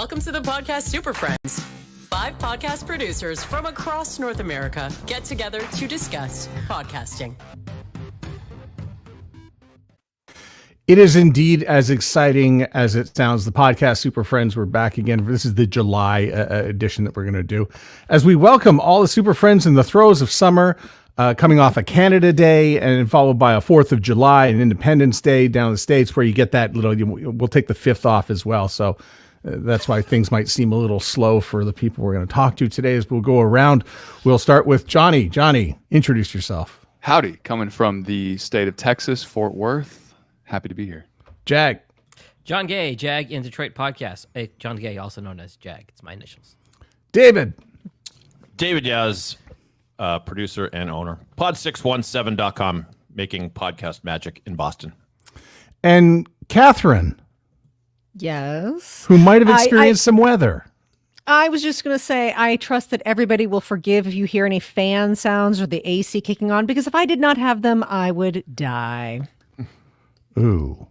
Welcome to the podcast Super Friends. 5 podcast producers from across North America get together to discuss podcasting. It is indeed as exciting as it sounds. The podcast Super Friends, we're back again. This is the July edition that we're going to do. As we welcome all the Super Friends in the throes of summer, coming off a Canada Day and followed by a 4th of July and Independence Day down in the States where you get that little, we'll take the 5th off as well. So that's why things might seem a little slow for the people we're going to talk to today as we'll go around. We'll start with Johnny. Johnny, introduce yourself. Howdy, coming from the state of Texas, Fort Worth. Happy to be here. Jag. John Gay, Jag in Detroit podcast. Hey, John Gay, also known as Jag. It's my initials. David. David Yaz, producer and owner. Pod617.com, making podcast magic in Boston. And Catherine. Yes. Who might have experienced some weather. I was just going to say, I trust that everybody will forgive if you hear any fan sounds or the AC kicking on, because if I did not have them, I would die. Ooh.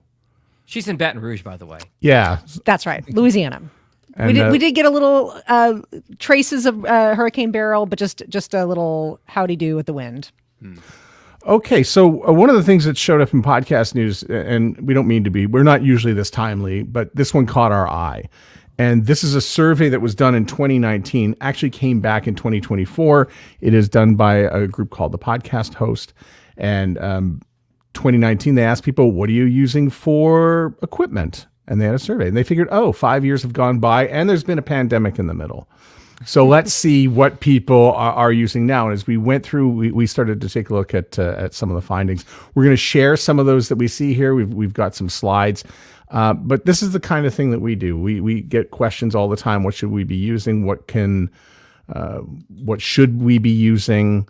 She's in Baton Rouge, by the way. Yeah. That's right. Louisiana. And, we did get a little traces of Hurricane Beryl, but just a little howdy do with the wind. Okay, so one of the things that showed up in podcast news, and we don't mean to be, we're not usually this timely, but this one caught our eye. And this is a survey that was done in 2019, actually came back in 2024. It is done by a group called the Podcast Host. And 2019, they asked people, what are you using for equipment? And they had a survey. And they figured, 5 years have gone by, and there's been a pandemic in the middle. So let's see what people are using now. And as we went through, we started to take a look at some of the findings. We're going to share some of those that we see here. We've got some slides. But this is the kind of thing that we do. We get questions all the time. What should we be using? What should we be using?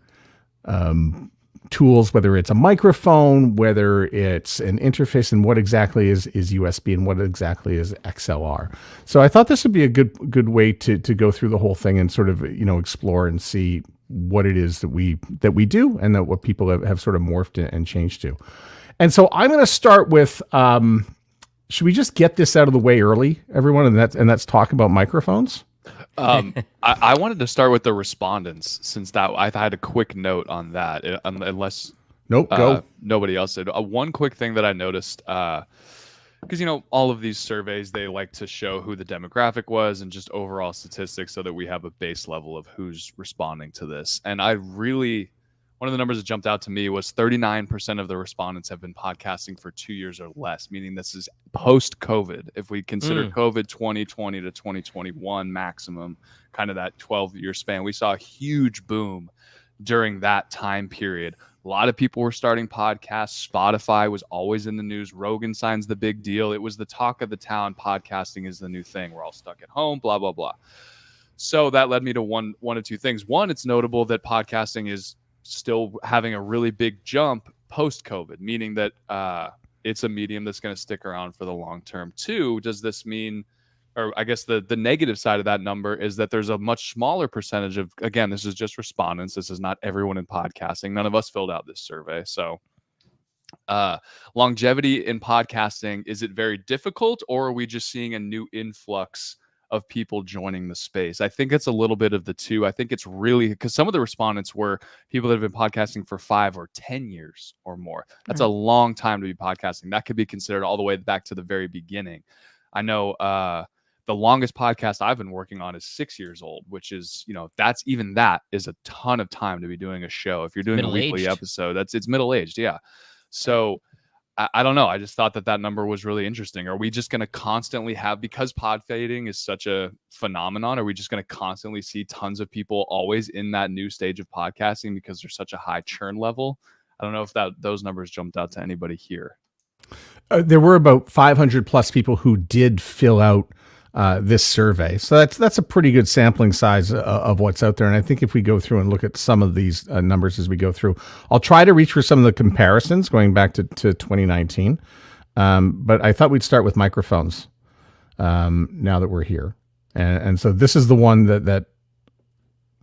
Tools, whether it's a microphone, whether it's an interface, and what exactly is USB and what exactly is XLR. So I thought this would be a good way to go through the whole thing and sort of explore and see what it is that we do and that what people have sort of morphed and changed to. And so I'm going to start with should we just get this out of the way early, everyone, and that's talk about microphones? I wanted to start with the respondents, since that I had a quick note on that, unless go. Nobody else did. One quick thing that I noticed, because all of these surveys, they like to show who the demographic was and just overall statistics so that we have a base level of who's responding to this. And one of the numbers that jumped out to me was 39% of the respondents have been podcasting for 2 years or less, meaning this is post-COVID. If we consider COVID 2020 to 2021 maximum, kind of that 12-year span, we saw a huge boom during that time period. A lot of people were starting podcasts. Spotify was always in the news. Rogan signs the big deal. It was the talk of the town. Podcasting is the new thing. We're all stuck at home, blah, blah, blah. So that led me to one of two things. One, it's notable that podcasting is still having a really big jump post-COVID, meaning that it's a medium that's going to stick around for the long term. Two, does this mean, or I guess the negative side of that number is that there's a much smaller percentage of, again, this is just respondents. This is not everyone in podcasting. None of us filled out this survey. So longevity in podcasting, is it very difficult, or are we just seeing a new influx of people joining the space? I think it's a little bit of the two. I think it's really because some of the respondents were people that have been podcasting for 5 or 10 years or more. That's a long time to be podcasting. That could be considered all the way back to the very beginning. I know the longest podcast I've been working on is 6 years old, which is, that is a ton of time to be doing a show. If you're doing a weekly episode, it's middle-aged. Yeah. So I don't know. I just thought that number was really interesting. Are we just going to constantly have, because pod fading is such a phenomenon, are we just going to constantly see tons of people always in that new stage of podcasting because there's such a high churn level? I don't know if those numbers jumped out to anybody here. There were about 500 plus people who did fill out this survey. So that's a pretty good sampling size of what's out there. And I think if we go through and look at some of these numbers as we go through, I'll try to reach for some of the comparisons going back to 2019. But I thought we'd start with microphones now that we're here. And so this is the one that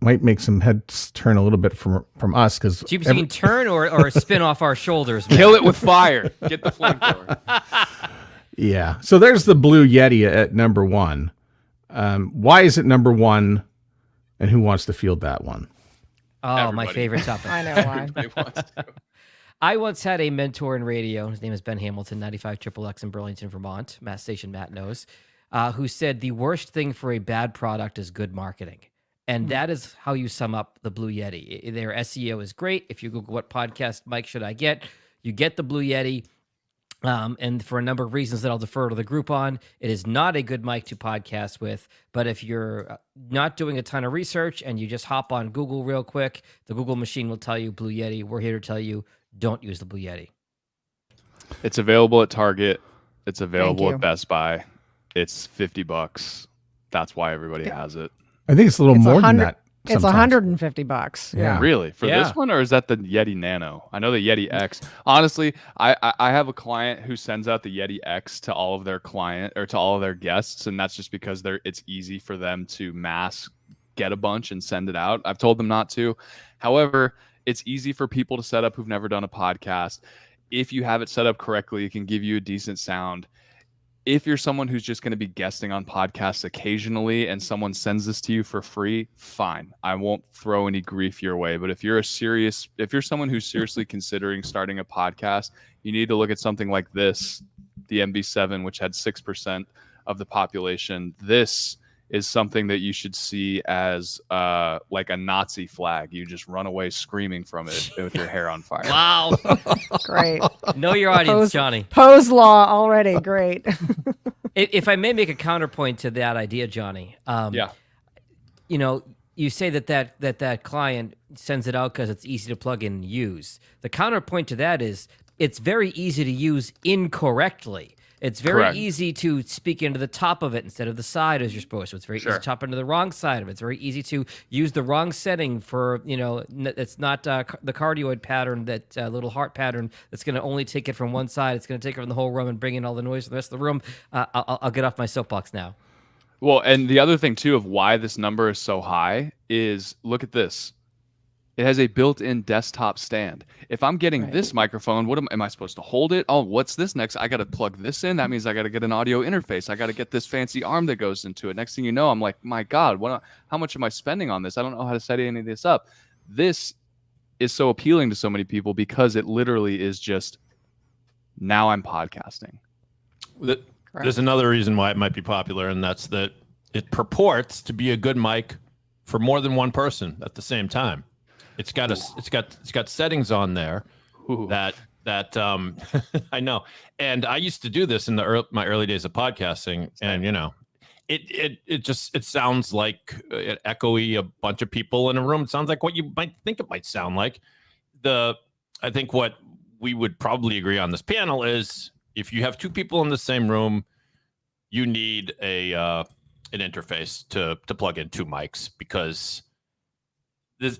might make some heads turn a little bit from us. Because you mean turn or spin off our shoulders? Man? Kill it with fire. Get the flamethrower. Yeah. So there's the Blue Yeti at number one. Why is it number one? And who wants to field that one? Oh, my Everybody. favorite topic. I know why. Everybody wants to. I once had a mentor in radio. His name is Ben Hamilton, 95 XXX in Burlington, Vermont. Matt station Matt knows, who said the worst thing for a bad product is good marketing. And that is how you sum up the Blue Yeti. Their SEO is great. If you Google what podcast mic should I get, you get the Blue Yeti. And for a number of reasons that I'll defer to the group on, it is not a good mic to podcast with. But if you're not doing a ton of research and you just hop on Google real quick, the Google machine will tell you Blue Yeti. We're here to tell you, don't use the Blue Yeti. It's available at Target. It's available you. at Best Buy. It's $50. That's why everybody has it. I think it's a little It's more than 100 that. It's sometimes. $150. Yeah. Really? For Yeah. this one, or is that the Yeti Nano? I know the Yeti X. Honestly, I have a client who sends out the Yeti X to all of their client or to all of their guests, and that's just because it's easy for them to mass get a bunch and send it out. I've told them not to. However, it's easy for people to set up who've never done a podcast. If you have it set up correctly, it can give you a decent sound. If you're someone who's just going to be guesting on podcasts occasionally and someone sends this to you for free, fine. I won't throw any grief your way. But if you're someone who's seriously considering starting a podcast, you need to look at something like this, the MB7, which had 6% of the population. This is something that you should see as like a Nazi flag. You just run away screaming from it with your hair on fire. Wow. Great. Know your audience, Pose- Johnny. Pose law already. Great. If I may make a counterpoint to that idea, Johnny. Yeah. You know, you say that client sends it out because it's easy to plug in and use. The counterpoint to that is it's very easy to use incorrectly. It's very Correct. easy to speak into the top of it instead of the side as you're supposed to. It's very easy to chop into the wrong side of it. It's very easy to use the wrong setting for, it's not the cardioid pattern, that little heart pattern that's going to only take it from one side. It's going to take it from the whole room and bring in all the noise from the rest of the room. I'll get off my soapbox now. Well, and the other thing too of why this number is so high is look at this. It has a built-in desktop stand. If I'm getting this microphone, what am I supposed to hold it? Oh, what's this next? I got to plug this in. That means I got to get an audio interface. I got to get this fancy arm that goes into it. Next thing you know, I'm like, my God, how much am I spending on this? I don't know how to set any of this up. This is so appealing to so many people because it literally is just, now I'm podcasting. There's another reason why it might be popular, and that's that it purports to be a good mic for more than one person at the same time. It's got settings on there that I know. And I used to do this in my early days of podcasting, and it sounds like echoey, a bunch of people in a room. It sounds like what you might think it might sound like. I think what we would probably agree on this panel is if you have two people in the same room, you need an interface to plug in two mics, because does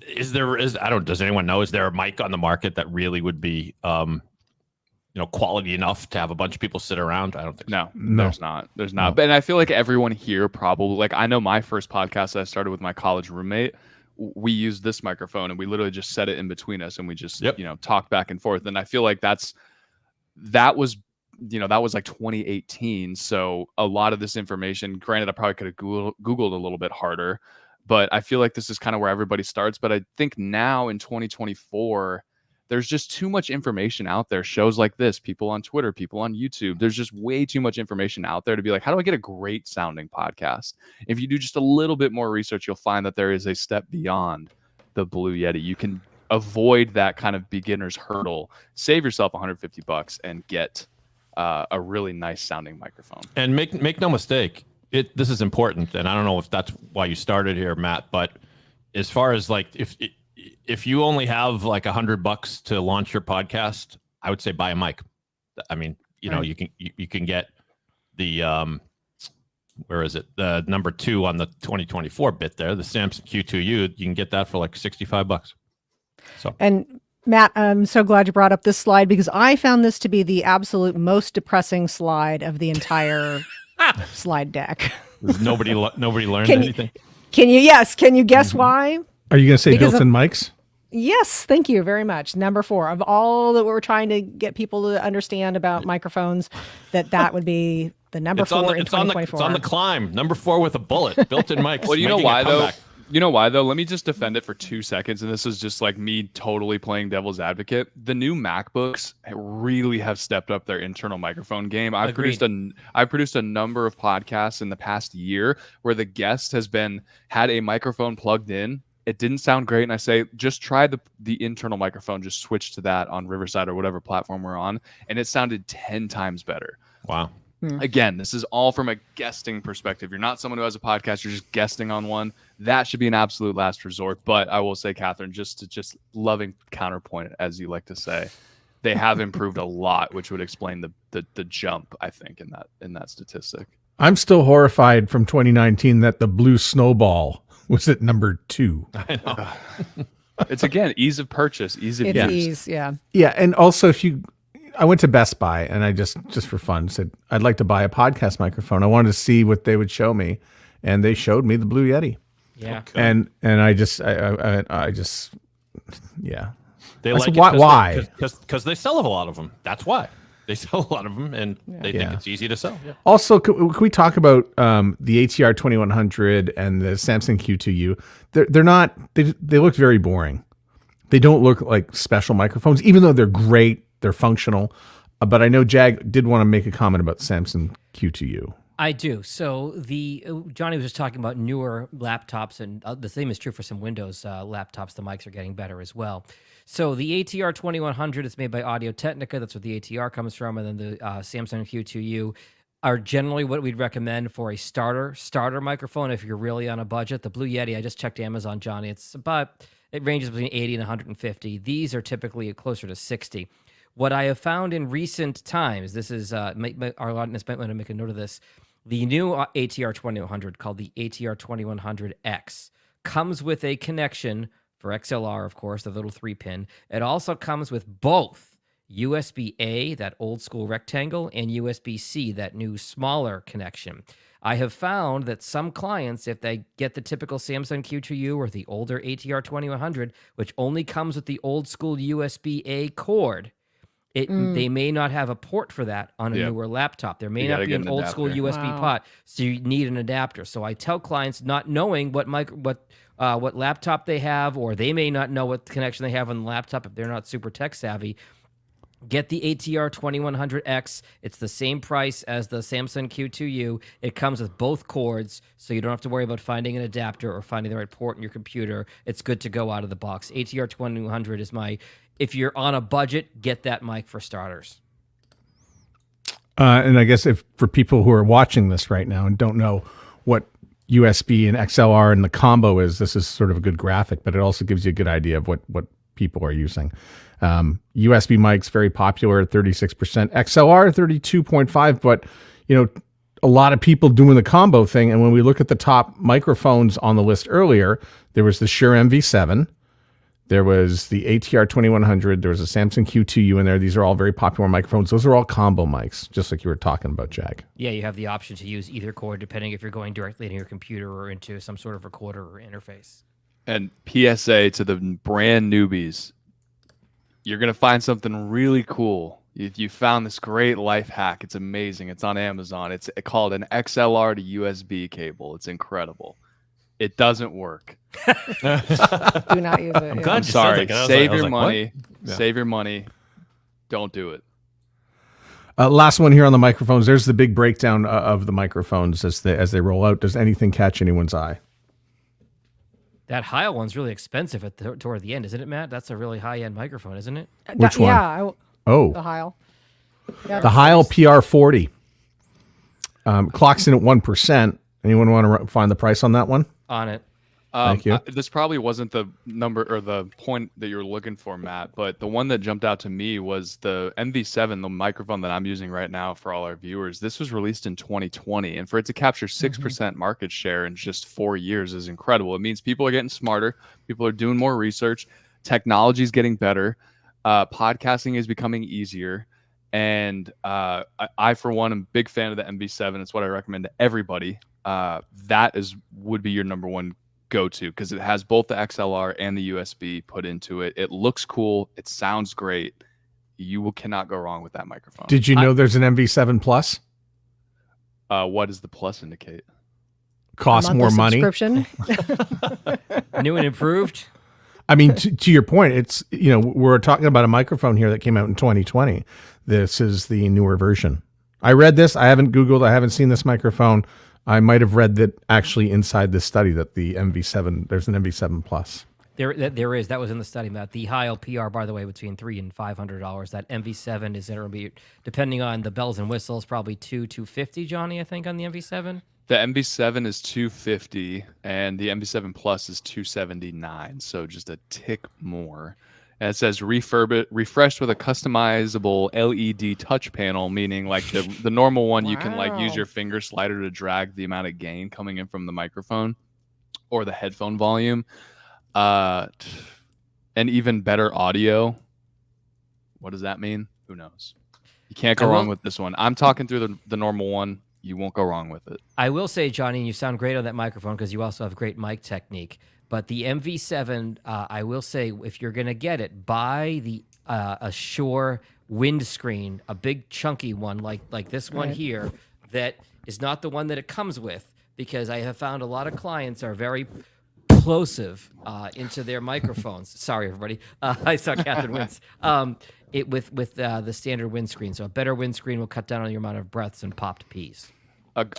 anyone know, is there a mic on the market that really would be quality enough to have a bunch of people sit around? I don't think so. No, there's not. But and I feel like everyone here probably, like, I know my first podcast that I started with my college roommate, we used this microphone and we literally just set it in between us and we just talked back and forth. And I feel like that was like 2018. So a lot of this information, granted, I probably could have Googled a little bit harder, but I feel like this is kind of where everybody starts. But I think now in 2024, there's just too much information out there. Shows like this, people on Twitter, people on YouTube. There's just way too much information out there to be like, how do I get a great sounding podcast? If you do just a little bit more research, you'll find that there is a step beyond the Blue Yeti. You can avoid that kind of beginner's hurdle, save yourself $150 and get a really nice sounding microphone. And make no mistake, this is important, and I don't know if that's why you started here, Matt, but as far as like if you only have like $100 to launch your podcast, I would say buy a mic. I mean, you can get the where is it? The number 2 on the 2024 bit there, the Samson Q2U. You can get that for like $65. So And Matt, I'm so glad you brought up this slide, because I found this to be the absolute most depressing slide of the entire slide deck. nobody learned anything. Can you guess why? Are you going to say Because built-in mics? Yes, thank you very much. Number 4 of all that we're trying to get people to understand about microphones, that would be the number 4 in 2024. It's on the climb. Number 4 with a bullet. Built-in mics. Well, you know making a why though? comeback. You know why though? Let me just defend it for 2 seconds, and this is just like me totally playing devil's advocate. The new MacBooks really have stepped up their internal microphone game. I've produced a number of podcasts in the past year where the guest has had a microphone plugged in. It didn't sound great, and I say just try the internal microphone. Just switch to that on Riverside or whatever platform we're on, and it sounded 10 times better. Wow. Again, this is all from a guesting perspective. You're not someone who has a podcast. You're just guesting on one. That should be an absolute last resort. But I will say, Catherine, just loving counterpoint, as you like to say, they have improved a lot, which would explain the jump, I think, in that statistic. I'm still horrified from 2019 that the Blue Snowball was at number 2. I know. It's again ease of purchase, ease of It's use. ease, yeah. Yeah, and also I went to Best Buy and I just for fun said I'd like to buy a podcast microphone. I wanted to see what they would show me, and they showed me the Blue Yeti. Yeah. Okay. And I just yeah. They I like said, it why? Because they sell a lot of them. That's why. They sell a lot of them, and they think it's easy to sell. Yeah. Also, can we talk about the ATR 2100 and the Samsung Q2U? They're not. They look very boring. They don't look like special microphones, even though they're great. They're functional. But I know Jag did want to make a comment about Samsung Q2U. I do. So Johnny was just talking about newer laptops, and the same is true for some Windows laptops. The mics are getting better as well. So the ATR 2100 is made by Audio Technica. That's where the ATR comes from, and then the Samsung Q2U are generally what we'd recommend for a starter microphone if you're really on a budget. The Blue Yeti, I just checked Amazon, Johnny. It ranges between 80 and 150. These are typically closer to 60. What I have found in recent times, this is our audience might want to make a note of this. The new ATR 2100 called the ATR 2100X comes with a connection for XLR, of course, the little 3-pin. It also comes with both USB-A, that old school rectangle, and USB-C, that new smaller connection. I have found that some clients, if they get the typical Samsung Q2U or the older ATR 2100, which only comes with the old school USB-A cord, they may not have a port for that on a newer laptop. There may not be an old school USB pot, so you need an adapter. So I tell clients, not knowing what laptop they have, or they may not know what connection they have on the laptop if they're not super tech savvy, get the ATR 2100X. It's the same price as the Samsung Q2U. It comes with both cords, so you don't have to worry about finding an adapter or finding the right port in your computer. It's good to go out of the box. ATR 2100 is if you're on a budget, get that mic for starters. And I guess for people who are watching this right now and don't know what USB and XLR and the combo is, this is sort of a good graphic, but it also gives you a good idea of what people are using. USB mics, very popular at 36%, XLR 32.5%, but a lot of people doing the combo thing. And when we look at the top microphones on the list earlier, there was the Shure MV7, there was the ATR 2100, there was a Samsung Q2U in there. These are all very popular microphones. Those are all combo mics, just like you were talking about, Jag. Yeah, you have the option to use either cord depending if you're going directly into your computer or into some sort of recorder or interface. And PSA to the brand newbies, you're going to find something really cool. If you found this great life hack, it's amazing. It's on Amazon. It's called an XLR to USB cable. It's incredible. It doesn't work. Do not use it. I'm yeah. glad I'm you said sorry. that, 'cause I was Save like- your what? money. Yeah. Save your money. Don't do it. Last one here on the microphones. There's the big breakdown of the microphones as they roll out. Does anything catch anyone's eye? That Heil one's really expensive toward the end, isn't it, Matt? That's a really high-end microphone, isn't it? Which one? Yeah, Oh, the Heil. Yeah, the Heil PR40 clocks in at 1%. Anyone want to find the price on that one? On it. Thank you. This probably wasn't the number or the point that you're looking for, Matt, but the one that jumped out to me was the MV7, the microphone that I'm using right now for all our viewers. This was released in 2020, and for it to capture 6% market share in just 4 years is incredible. It means people are getting smarter, people are doing more research, technology is getting better, podcasting is becoming easier, and I, for one, am a big fan of the MV7. It's what I recommend to everybody. That would be your number one go-to because it has both the XLR and the USB put into it. It looks cool. It sounds great. You cannot go wrong with that microphone. Did you know there's an MV7 Plus? What does the plus indicate? Costs A monthly more money. subscription. New and improved. I mean, to your point, it's, we're talking about a microphone here that came out in 2020. This is the newer version. I read this. I haven't Googled. I haven't seen this microphone. I might have read that actually inside this study that the MV7, there's an MV7 Plus. There is. That was in the study, Matt. The Heil PR, by the way, between $300 and $500. That MV7 is going to be, depending on the bells and whistles, probably $250, Johnny, I think, on the MV7. The MV7 is $250 and the MV7 Plus is $279, so just a tick more. And it says refreshed with a customizable LED touch panel, meaning like the normal one you can like use your finger slider to drag the amount of gain coming in from the microphone or the headphone volume. And even better audio. What does that mean? Who knows? You can't go wrong with this one. I'm talking through the normal one. You won't go wrong with it. I will say, Johnny, you sound great on that microphone because you also have great mic technique. But the MV7, I will say, if you're going to get it, buy the a Shure windscreen, a big chunky one like this one here, that is not the one that it comes with, because I have found a lot of clients are very plosive into their microphones. Sorry, everybody. I saw Catherine wince. With the standard windscreen. So a better windscreen will cut down on your amount of breaths and popped peas.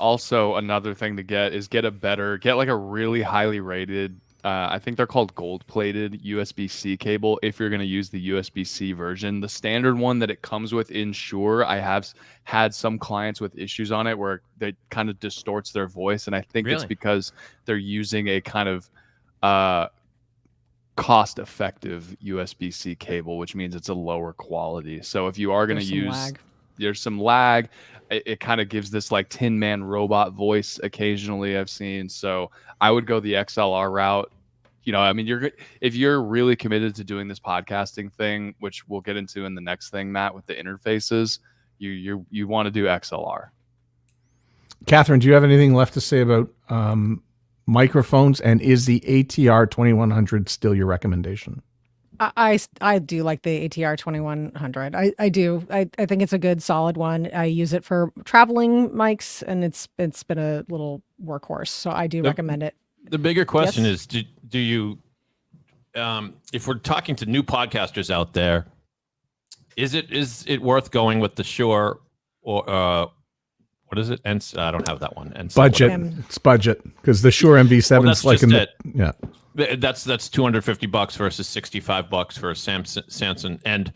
Also, another thing to get is get like a really highly rated, I think they're called gold-plated USB-C cable if you're going to use the USB-C version. The standard one that it comes with in Shure, I have had some clients with issues on it where they kind of distorts their voice, and I think it's because they're using a kind of cost-effective USB-C cable, which means it's a lower quality. So if you are going to use, there's some lag. It kind of gives this like Tin Man robot voice occasionally, I've seen. So I would go the XLR route. I mean, if you're really committed to doing this podcasting thing, which we'll get into in the next thing, Matt, with the interfaces, you want to do XLR. Catherine, do you have anything left to say about microphones, and is the ATR 2100 still your recommendation? I do like the ATR 2100. I do. I think it's a good solid one. I use it for traveling mics, and it's been a little workhorse. So I do recommend it. The bigger question is, do you, if we're talking to new podcasters out there, is it worth going with the Shure or what is it? I don't have that one. Budget. It's budget, because the Shure MV7 is like yeah. That's $250 versus $65 for a Samson. And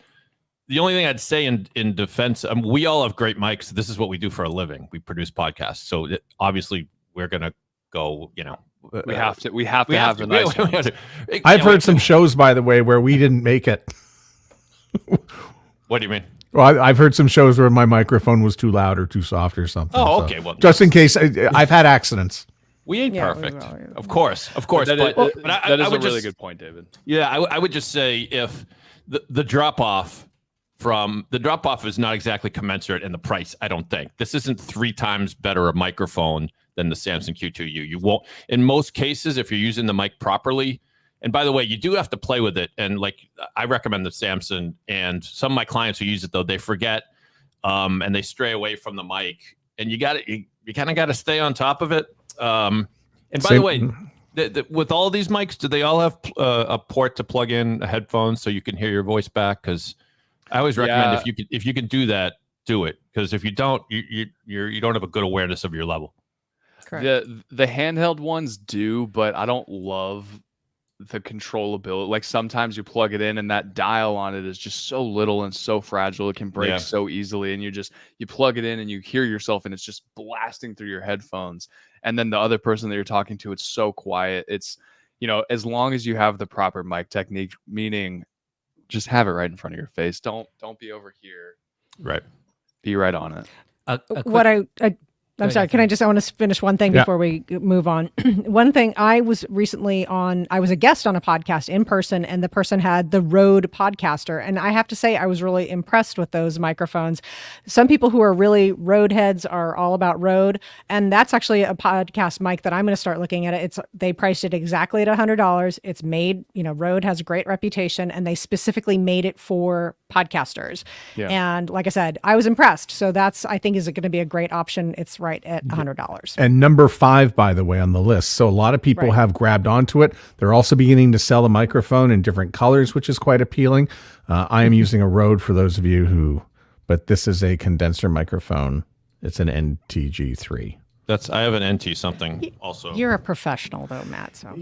the only thing I'd say in defense, we all have great mics. This is what we do for a living. We produce podcasts. So obviously we're going to go, we have to have the nice ones. I've heard some shows, by the way, where we didn't make it. What do you mean? Well, I've heard some shows where my microphone was too loud or too soft or something. Oh, okay. Well, just in case, I've had accidents. We ain't perfect. Of course. But that is a really good point, David. Yeah, I would just say if the drop off is not exactly commensurate in the price, I don't think. This isn't 3 times better a microphone than the Samson Q2U. You won't, in most cases, if you're using the mic properly. And by the way, you do have to play with it. And like, I recommend the Samson, and some of my clients who use it, though, they forget and they stray away from the mic, and you kind of got to stay on top of it. And by the way, with all these mics, do they all have a port to plug in a headphone so you can hear your voice back? Because I always recommend if you can do that, do it. Because if you don't, you don't have a good awareness of your level. Correct. The handheld ones do, but I don't love the controllability. Like sometimes you plug it in and that dial on it is just so little and so fragile, it can break so easily, and you plug it in and you hear yourself and it's just blasting through your headphones, and then the other person that you're talking to, it's so quiet. It's as long as you have the proper mic technique, meaning just have it right in front of your face, don't be over here, right, be right on it. I'm sorry. I want to finish one thing before we move on. One thing, I was a guest on a podcast in person, and the person had the Rode Podcaster. And I have to say, I was really impressed with those microphones. Some people who are really Rode heads are all about Rode. And that's actually a podcast mic that I'm going to start looking at. They priced it exactly at $100. It's made, Rode has a great reputation, and they specifically made it for podcasters. Yeah. And like I said, I was impressed. So that's, I think, is going to be a great option. It's right at $100. And number 5, by the way, on the list. So a lot of people Right. have grabbed onto it. They're also beginning to sell a microphone in different colors, which is quite appealing. I am using a Rode for those of you who, but this is a condenser microphone. It's an NTG3. I have an NT something also. You're a professional though, Matt. So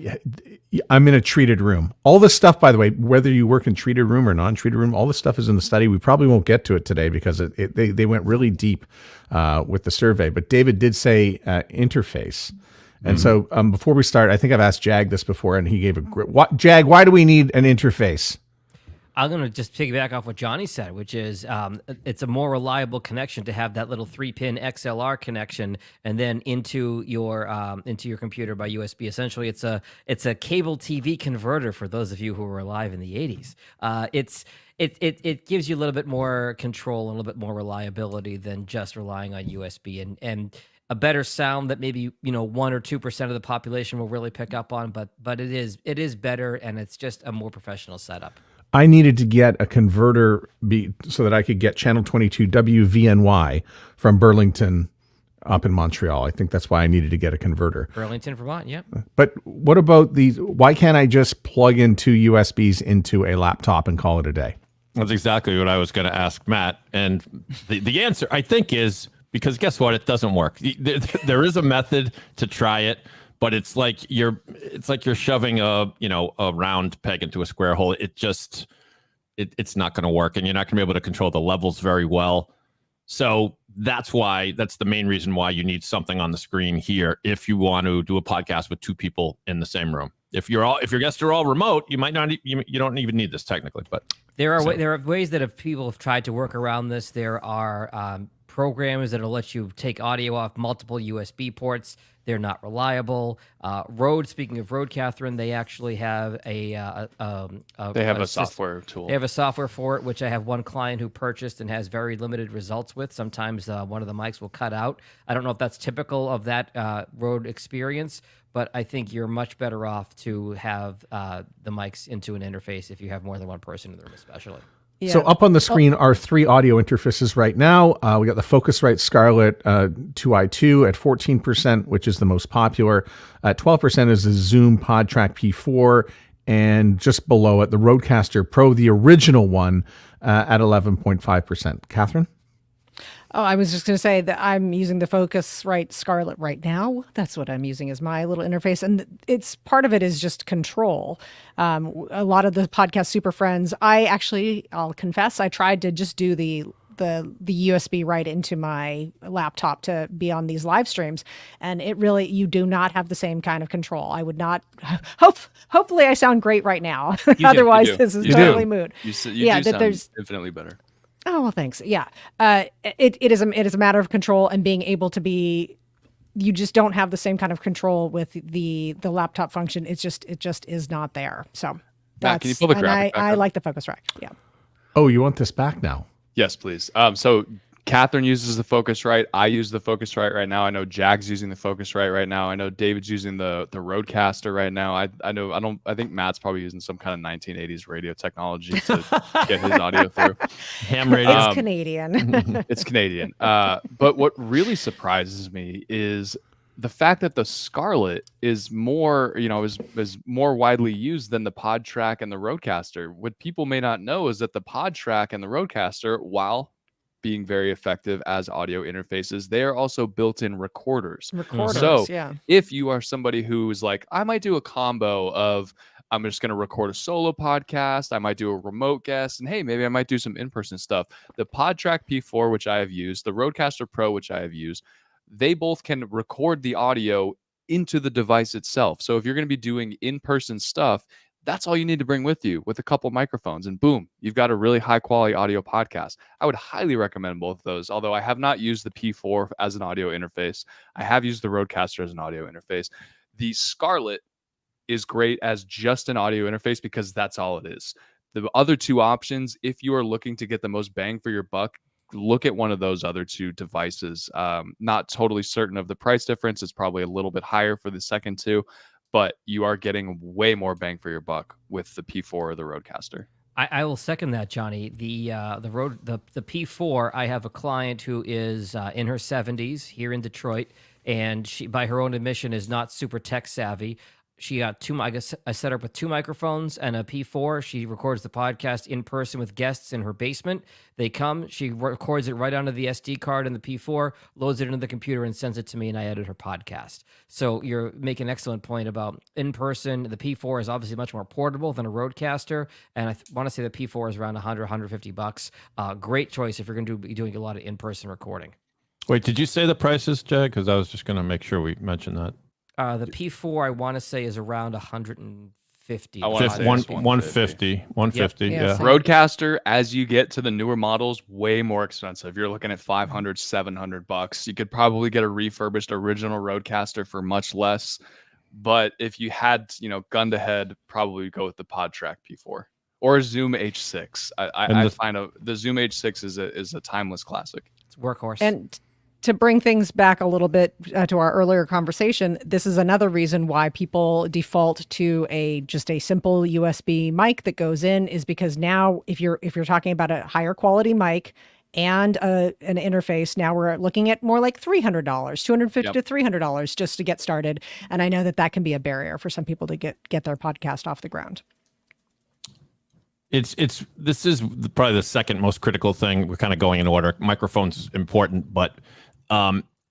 I'm in a treated room. All this stuff, by the way, whether you work in treated room or non-treated room, all this stuff is in the study. We probably won't get to it today because they went really deep with the survey. But David did say interface. And so before we start, I think I've asked Jag this before, and he gave a great... Jag, why do we need an interface? I'm going to just piggyback off what Johnny said, which is it's a more reliable connection to have that little 3-pin XLR connection and then into your computer by USB. Essentially, it's a cable TV converter for those of you who were alive in the 80s. It gives you a little bit more control and a little bit more reliability than just relying on USB and a better sound that maybe 1 or 2% of the population will really pick up on, but it is better, and it's just a more professional setup. I needed to get a converter so that I could get channel 22 WVNY from Burlington up in Montreal. I think that's why I needed to get a converter. Burlington, Vermont, yep. But what about why can't I just plug in 2 USBs into a laptop and call it a day? That's exactly what I was going to ask Matt. And the answer, I think, is because guess what? It doesn't work. There is a method to try it, but it's like you're shoving a round peg into a square hole. It's not going to work, and you're not going to be able to control the levels very well. So that's the main reason why you need something on the screen here if you want to do a podcast with 2 people in the same room. If your guests are all remote, you might not. You don't even need this technically, but there are ways that people have tried to work around this. There are programs that'll let you take audio off multiple USB ports. They're not reliable. Rode, speaking of Rode, Catherine, they actually have they have a software tool. They have a software for it, which I have one client who purchased and has very limited results with. Sometimes one of the mics will cut out. I don't know if that's typical of that Rode experience, but I think you're much better off to have the mics into an interface if you have more than one person in the room, especially. yeah. So up on the screen are 3 audio interfaces right now. We got the Focusrite Scarlett 2i2 at 14%, which is the most popular. At 12% is the Zoom PodTrack P4, and just below it, the Rodecaster Pro, the original one, at 11.5%. Catherine? Oh, I was just going to say that I'm using the Focusrite Scarlett right now. That's what I'm using as my little interface. And it's part of it is just control. A lot of the podcast super friends, I'll confess, I tried to just do the USB right into my laptop to be on these live streams. And you do not have the same kind of control. I would not, hopefully I sound great right now. Otherwise this is totally moot. You do sound infinitely better. Oh, well, thanks. Yeah. It is a matter of control and being able to be, you just don't have the same kind of control with the laptop function. It just is not there. So Matt, can you pull the graphic back I up? like the Focusrite. Yeah. Oh, you want this back now? Yes, please. So Catherine uses the Focusrite. I use the Focusrite right now. I know Jag's using the Focusrite right now. I know David's using the Rodecaster right now. I think Matt's probably using some kind of 1980s radio technology to get his audio through. ham radio. It's Canadian. It's Canadian. But what really surprises me is the fact that the Scarlett is more, is more widely used than the PodTrack and the Rodecaster. What people may not know is that the PodTrack and the Rodecaster, while being very effective as audio interfaces, they are also built-in recorders. So yeah. if you are somebody who is like, I might do a combo of, I'm just going to record a solo podcast, I might do a remote guest, and hey, maybe I might do some in-person stuff. The PodTrack P4, which I have used, the Rodecaster Pro, which I have used, they both can record the audio into the device itself. So if you're going to be doing in-person stuff, that's all you need to bring with you with a couple microphones, and boom, you've got a really high quality audio podcast. I would highly recommend both of those, although I have not used the P4 as an audio interface. I have used the Rodecaster as an audio interface. The Scarlett is great as just an audio interface because that's all it is. The other 2 options, if you are looking to get the most bang for your buck, look at one of those other 2 devices. Not totally certain of the price difference. It's probably a little bit higher for the second 2. But you are getting way more bang for your buck with the P4 or the Rodecaster. I will second that, Johnny. The P4. I have a client who is in her 70s here in Detroit, and she, by her own admission, is not super tech savvy. She got I set her up with 2 microphones and a P4. She records the podcast in person with guests in her basement. They come, she records it right onto the SD card in the P4, loads it into the computer, and sends it to me, and I edit her podcast. So you're making an excellent point about in person. The P4 is obviously much more portable than a Rodecaster, and I want to say the P4 is around $100-$150. Great choice if you're going to be doing a lot of in-person recording. Wait, did you say the prices, Jag? Because I was just going to make sure we mentioned that. The P4 I want to say is around 150. I want to say it's 150. 150. Yep. Yeah. Yeah, same. Rodecaster, as you get to the newer models, way more expensive. You're looking at $500-$700. You could probably get a refurbished original Rodecaster for much less. But if you had, gun to head, probably go with the PodTrack P4 or Zoom H6. I find the Zoom H6 is a timeless classic. It's workhorse. And to bring things back a little bit to our earlier conversation, this is another reason why people default to just a simple USB mic that goes in, is because now if you're talking about a higher quality mic and an interface, now we're looking at more like $300, $250 to $300 just to get started. And I know that can be a barrier for some people to get their podcast off the ground. This is probably the second most critical thing. We're kind of going in order. Microphone's important, but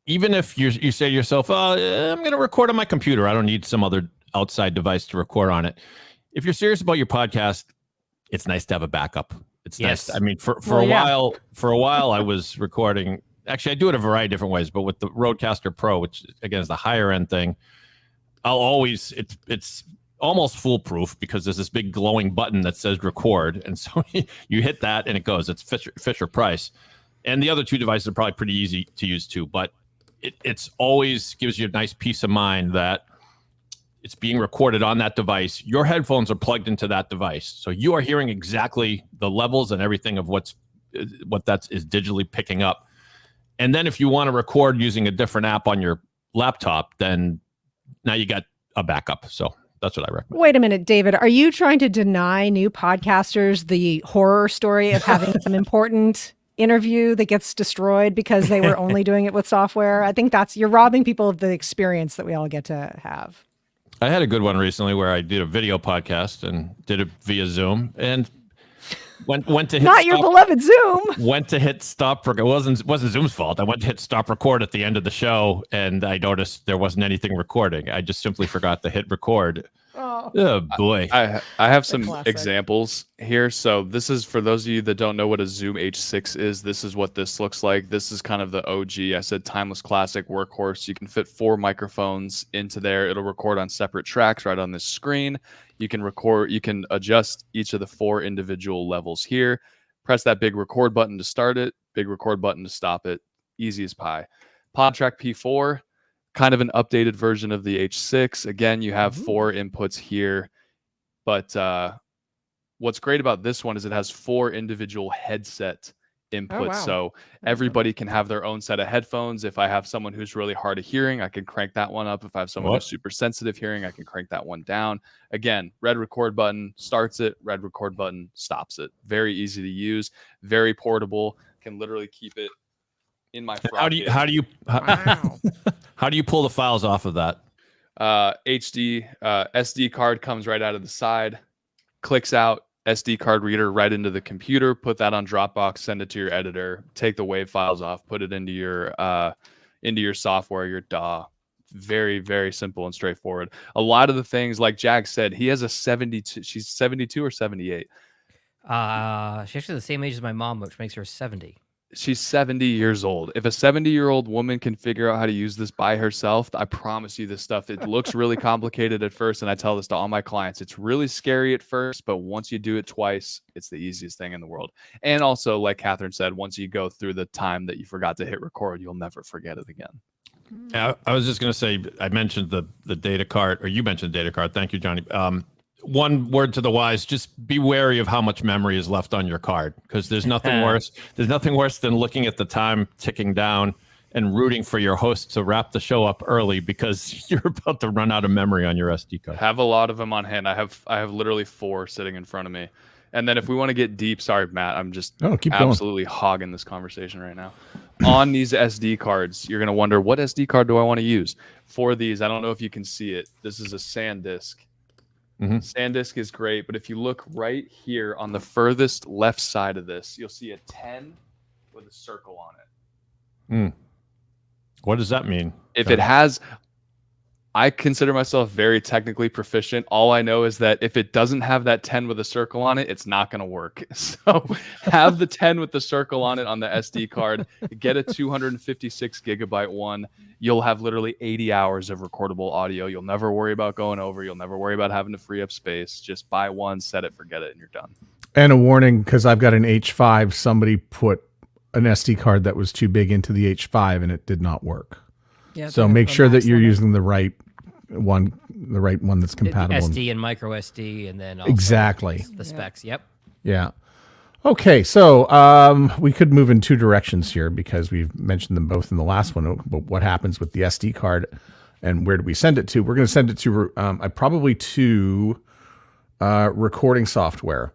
even if you say to yourself, I'm going to record on my computer, I don't need some other outside device to record on it. If you're serious about your podcast, it's nice to have a backup. It's nice. I mean, for a while I was recording. Actually, I do it a variety of different ways, but with the Rodecaster Pro, which again is the higher end thing, it's almost foolproof because there's this big glowing button that says record, and so you hit that and it goes. It's Fisher Price. And the other 2 devices are probably pretty easy to use too, but it's always gives you a nice peace of mind that it's being recorded on that device. Your headphones are plugged into that device, so you are hearing exactly the levels and everything of what that is digitally picking up. And then if you want to record using a different app on your laptop, then now you got a backup. So that's what I recommend. Wait a minute, David. Are you trying to deny new podcasters the horror story of having some important interview that gets destroyed because they were only doing it with software? I think you're robbing people of the experience that we all get to have. I had a good one recently where I did a video podcast and did it via Zoom and went to hit not your beloved Zoom. Went to hit stop. It wasn't Zoom's fault. I went to hit stop record at the end of the show and I noticed there wasn't anything recording. I just simply forgot to hit record. Oh boy. I have some examples here. So this is for those of you that don't know what a Zoom H6 is. This is what this looks like. This is kind of the OG. I said timeless classic workhorse. You can fit 4 microphones into there. It'll record on separate tracks right on this screen. You can adjust each of the 4 individual levels here. Press that big record button to start it, big record button to stop it. Easy as pie. PodTrack P4. Kind of an updated version of the H6. Again, you have 4 inputs here, but what's great about this one is it has 4 individual headset inputs. Oh, wow. So everybody can have their own set of headphones. If I have someone who's really hard of hearing, I can crank that one up. If I have someone who's super sensitive hearing, I can crank that one down. Again, red record button starts it, red record button stops it. Very easy to use, very portable. Can literally keep it in my front. How do you pull the files off of that? SD card comes right out of the side, clicks out, SD card reader right into the computer, put that on Dropbox, send it to your editor, take the WAV files off, put it into your software, your DAW. Very, very simple and straightforward. A lot of the things, like Jag said, he has a 72. She's 72 or 78. She's actually the same age as my mom, which makes her 70. She's 70 years old. If a 70-year-old woman can figure out how to use this by herself, I promise you this stuff, it looks really complicated at first. And I tell this to all my clients. It's really scary at first, but once you do it twice, it's the easiest thing in the world. And also, like Catherine said, once you go through the time that you forgot to hit record, you'll never forget it again. I was just going to say, I mentioned the data card, or you mentioned the data card. Thank you, Johnny. One word to the wise, just be wary of how much memory is left on your card, because there's nothing worse. There's nothing worse than looking at the time ticking down and rooting for your host to wrap the show up early because you're about to run out of memory on your SD card. Have a lot of them on hand. I have literally 4 sitting in front of me. And then if we want to get deep, sorry, Matt, I'm just keep going. absolutely hogging this conversation right now. On these SD cards, you're going to wonder, what SD card do I want to use? For these, I don't know if you can see it. This is a SanDisk. SanDisk is great, but if you look right here on the furthest left side of this, you'll see a 10 with a circle on it. What does that mean? If it has, I consider myself very technically proficient. All I know is that if it doesn't have that 10 with a circle on it, it's not going to work. So have the 10 with the circle on it on the SD card. Get a 256 gigabyte one. You'll have literally 80 hours of recordable audio. You'll never worry about going over. You'll never worry about having to free up space. Just buy one, set it, forget it, and you're done. And a warning, because I've got an H5, somebody put an SD card that was too big into the H5 and it did not work. Yeah, So make sure that you're using the right one that's compatible. SD and micro SD, and then also Exactly. the specs. Yep. Yeah. Okay, so we could move in two directions here because we've mentioned them both in the last one. But what happens with the SD card, and where do we send it to? We're going to send it to probably to recording software,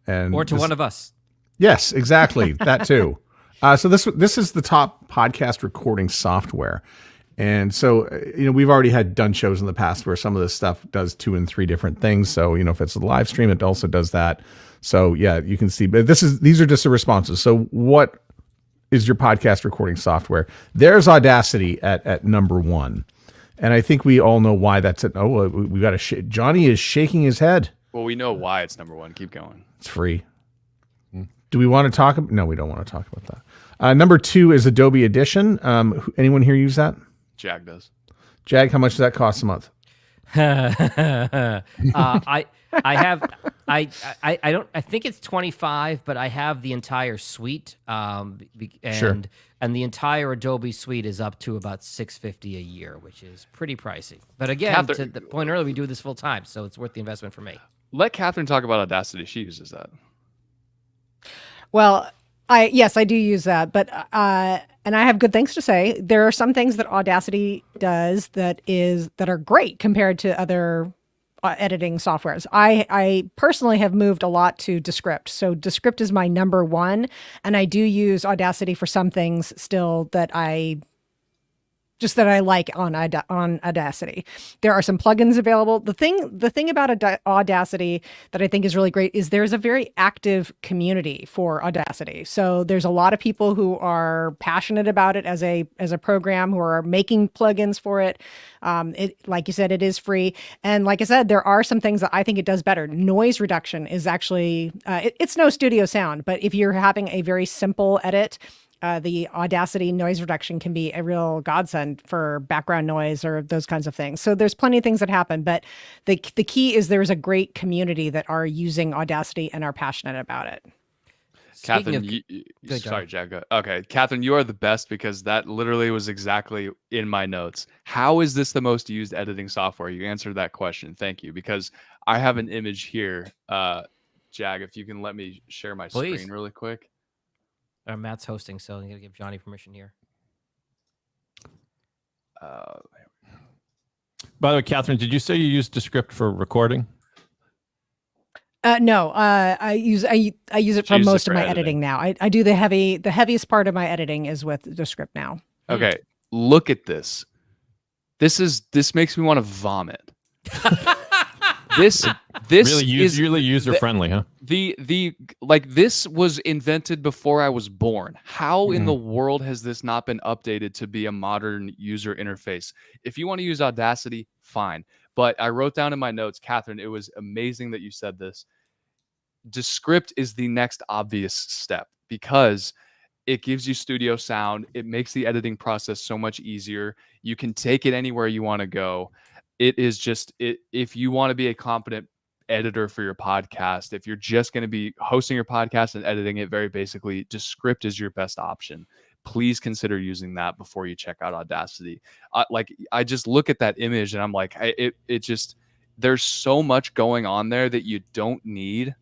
Or to one of us. Yes, exactly. That too. So this is the top podcast recording software. And so, we've already done shows in the past where some of this stuff does 2 and 3 different things. So, if it's a live stream, it also does that. So yeah, you can see, but these are just the responses. So what is your podcast recording software? There's Audacity at number 1. And I think we all know why that's it. Oh, we got Johnny is shaking his head. Well, we know why it's number 1. Keep going. It's free. Do we want to talk? No, we don't want to talk about that. Number 2 is Adobe Audition. Anyone here use that? Jag does. Jag, how much does that cost a month? I think it's 25, but I have the entire suite. And the entire Adobe suite is up to about $650 a year, which is pretty pricey. But again, Catherine, to the point earlier, we do this full time, so it's worth the investment for me. Let Catherine talk about Audacity. She uses that. Well, I do use that, but and I have good things to say. There are some things that Audacity does that are great compared to other editing softwares. I personally have moved a lot to Descript. So Descript is my number 1, and I do use Audacity for some things still that I like on Audacity. There are some plugins available. The thing about Audacity that I think is really great is there's a very active community for Audacity. So there's a lot of people who are passionate about it as a program, who are making plugins for it. Like you said, it is free. And like I said, there are some things that I think it does better. Noise reduction is actually, it's no studio sound, but if you're having a very simple edit, the Audacity noise reduction can be a real godsend for background noise or those kinds of things. So there's plenty of things that happen, but the key is there's a great community that are using Audacity and are passionate about it. Catherine, sorry, Jag. Okay, Catherine, you are the best because that literally was exactly in my notes. How is this the most used editing software? You answered that question. Thank you, because I have an image here. Jag, if you can let me share my screen really quick. Matt's hosting, so I'm going to give Johnny permission here. By the way, Catherine, did you say you use Descript for recording? No, I use it for most of my editing now. I do the heaviest part of my editing is with Descript now. Okay, look at this. This makes me want to vomit. This is really user friendly, huh? This was invented before I was born. How in the world has this not been updated to be a modern user interface? If you want to use Audacity, fine. But I wrote down in my notes, Catherine, it was amazing that you said this. Descript is the next obvious step because it gives you studio sound. It makes the editing process so much easier. You can take it anywhere you want to go. It is just if you want to be a competent editor for your podcast, if you're just going to be hosting your podcast and editing it very basically, Descript is your best option. Please consider using that before you check out Audacity. I just look at that image and I'm like, there's so much going on there that you don't need.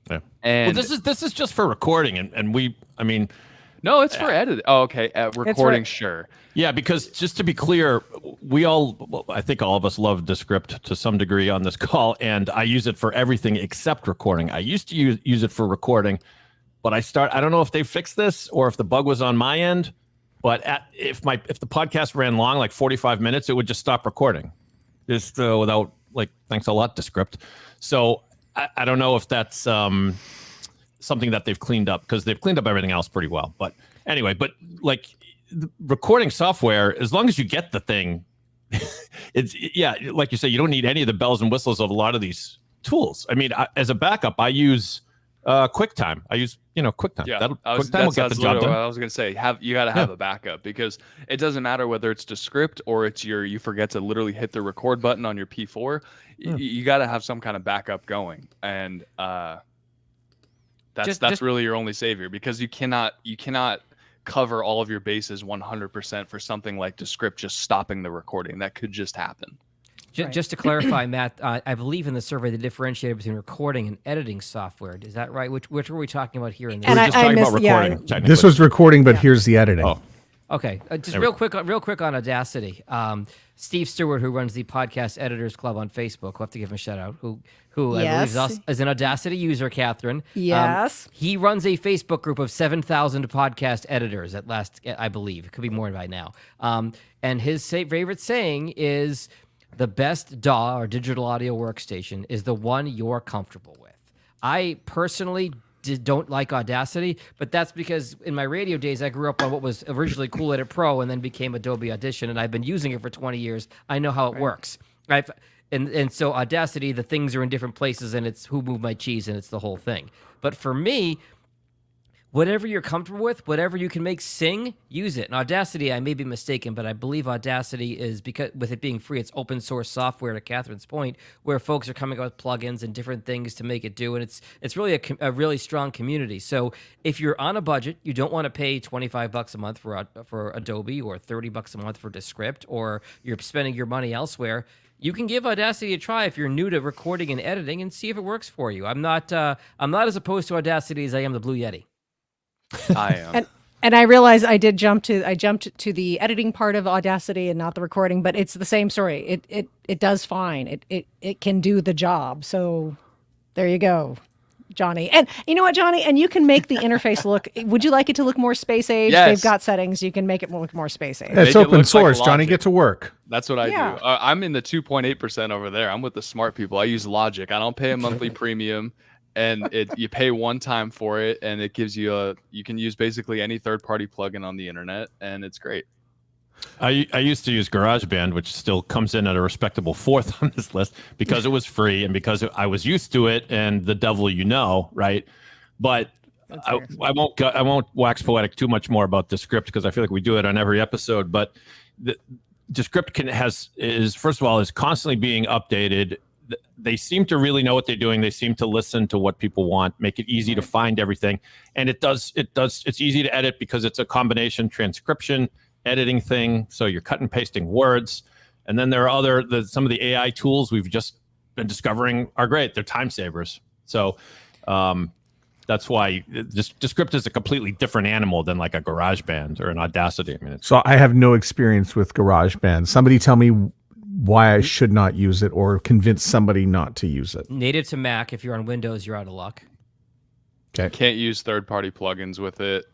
Yeah. And this is just for recording, and No, it's for editing. Oh, okay. Recording, sure. Yeah, because just to be clear, I think all of us love Descript to some degree on this call, and I use it for everything except recording. I used to use it for recording, but I don't know if they fixed this or if the bug was on my end, but if the podcast ran long, like 45 minutes, it would just stop recording, just without thanks a lot, Descript. So I don't know if that's something that they've cleaned up, because they've cleaned up everything else pretty well. But anyway, the recording software, as long as you get the thing, like you say, you don't need any of the bells and whistles of a lot of these tools. I mean, as a backup, I use QuickTime. I use QuickTime. Yeah, QuickTime will get the job done. What I was going to say, you got to have a backup, because it doesn't matter whether it's Descript or it's you forget to literally hit the record button on your P4. You got to have some kind of backup going, and that's really your only savior, because you cannot cover all of your bases 100% for something like Descript just stopping the recording. That could just happen. Just to clarify, Matt, I believe in the survey they differentiated between recording and editing software. Is that right? Which were we talking about here? In this? And We're just talking about recording. Technically. This was recording, but here's the editing. Oh. Okay, just real quick on Audacity. Steve Stewart, who runs the Podcast Editors Club on Facebook, we'll have to give him a shout out, who Yes. I believe is an Audacity user, Catherine. Yes. He runs a Facebook group of 7,000 podcast editors at last, I believe. It could be more by now. And his favorite saying is, the best DAW, or digital audio workstation, is the one you're comfortable with. I personally don't like Audacity, but that's because in my radio days, I grew up on what was originally Cool Edit Pro and then became Adobe Audition, and I've been using it for 20 years. I know how it works. And so Audacity, the things are in different places, and it's Who Moved My Cheese, and it's the whole thing. But for me, whatever you're comfortable with, whatever you can make sing, use it. And Audacity, I may be mistaken, but I believe Audacity is, because with it being free, it's open source software, to Catherine's point, where folks are coming up with plugins and different things to make it do. And it's really a really strong community. So if you're on a budget, you don't want to pay $25 a month for Adobe, or $30 a month for Descript, or you're spending your money elsewhere, you can give Audacity a try if you're new to recording and editing, and see if it works for you. I'm not as opposed to Audacity as I am the Blue Yeti. I am. And I realized I jumped to the editing part of Audacity and not the recording, but it's the same story. It does fine. It can do the job. So there you go, Johnny. And you know what, Johnny? And you can make the interface look. Would you like it to look more space age? Yes. They've got settings. You can make it look more space age. It's Make it open look source. like Johnny, Logic. get to work. That's what I Yeah. do. I'm in the 2.8% over there. I'm with the smart people. I use Logic. I don't pay a monthly premium. And you pay one time for it, and it gives you you can use basically any third-party plugin on the internet, and it's great. I used to use GarageBand, which still comes in at a respectable 4th on this list, because it was free and because I was used to it, and the devil right? But I won't wax poetic too much more about Descript, because I feel like we do it on every episode. But Descript is first of all is constantly being updated. They seem to really know what they're doing. They seem to listen to what people want, make it easy to find everything. And it's easy to edit, because it's a combination transcription editing thing. So you're cut and pasting words. And then there are some of the AI tools we've just been discovering are great. They're time savers. So that's why Descript is a completely different animal than like a GarageBand or an Audacity. I mean, So I have no experience with GarageBand. Somebody tell me why I should not use it, or convince somebody not to use it. Native to Mac. If you're on Windows, you're out of luck. Okay. Can't use third-party plugins with it.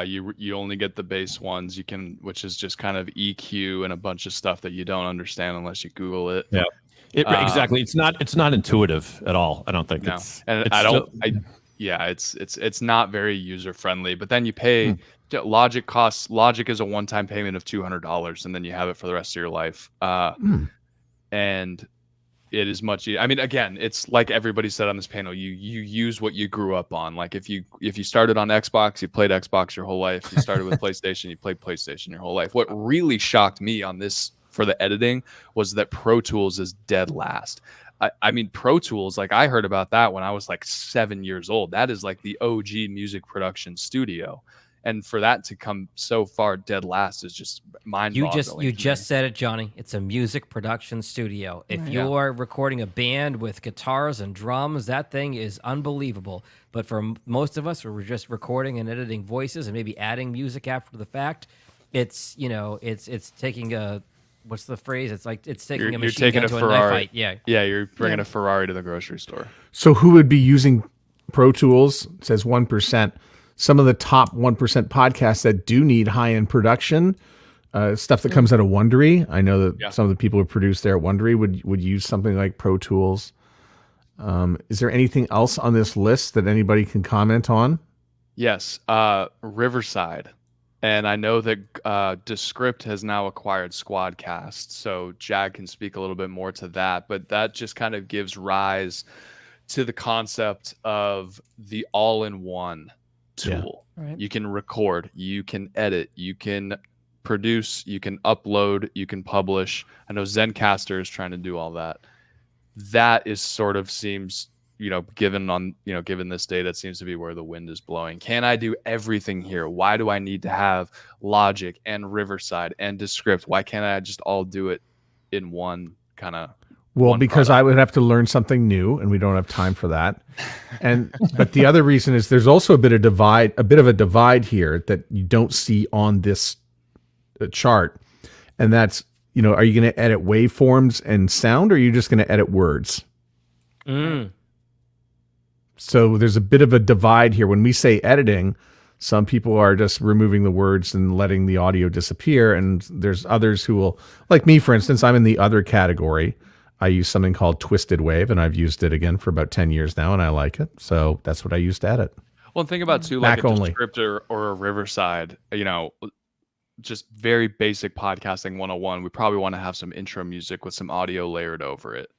You only get the base ones. You can, which is just kind of EQ and a bunch of stuff that you don't understand unless you Google it. Yeah, exactly. It's not intuitive at all. I don't think. No, It's it's not very user friendly. But then you pay Logic costs. Logic is a one-time payment of $200, and then you have it for the rest of your life. And it is much. I mean, again, it's like everybody said on this panel. You use what you grew up on. Like if you started on Xbox, you played Xbox your whole life. You started with PlayStation, you played PlayStation your whole life. What really shocked me on this for the editing was that Pro Tools is dead last. I mean, Pro Tools, like I heard about that when I was like 7 years old. That is like the OG music production studio. And for that to come so far dead last is just mind-boggling. You just said it, Johnny. It's a music production studio. If Right. you're recording a band with guitars and drums, that thing is unbelievable. But for most of us, we're just recording and editing voices and maybe adding music after the fact. It's it's taking a, what's the phrase? It's like it's taking a You're machine taking gun a to a knife Ferrari. fight. Yeah. Yeah, you're bringing a Ferrari to the grocery store. So who would be using Pro Tools? It says 1%. Some of the top 1% podcasts that do need high-end production, stuff that comes out of Wondery. I know that some of the people who produce there at Wondery would use something like Pro Tools. Is there anything else on this list that anybody can comment on? Yes, Riverside. And I know that Descript has now acquired Squadcast, so Jag can speak a little bit more to that. But that just kind of gives rise to the concept of the all-in-one tool. Yeah. Right. You can record, you can edit, you can produce, you can upload, you can publish. I know Zencaster is trying to do all that. That is sort of seems, given this day, that seems to be where the wind is blowing. Can I do everything here? Why do I need to have Logic and Riverside and Descript? Why can't I just all do it in one kind of? Well, because I would have to learn something new, and we don't have time for that. But the other reason is there's also a bit of a divide here that you don't see on this chart, and that's, are you going to edit waveforms and sound, or are you just going to edit words? So there's a bit of a divide here. When we say editing, some people are just removing the words and letting the audio disappear, and there's others who will, like me, for instance, I'm in the other category. I use something called Twisted Wave, and I've used it again for about 10 years now, and I like it. So that's what I use to edit. Well, think about too, like a Descript or a Riverside, just very basic podcasting 101. We probably want to have some intro music with some audio layered over it.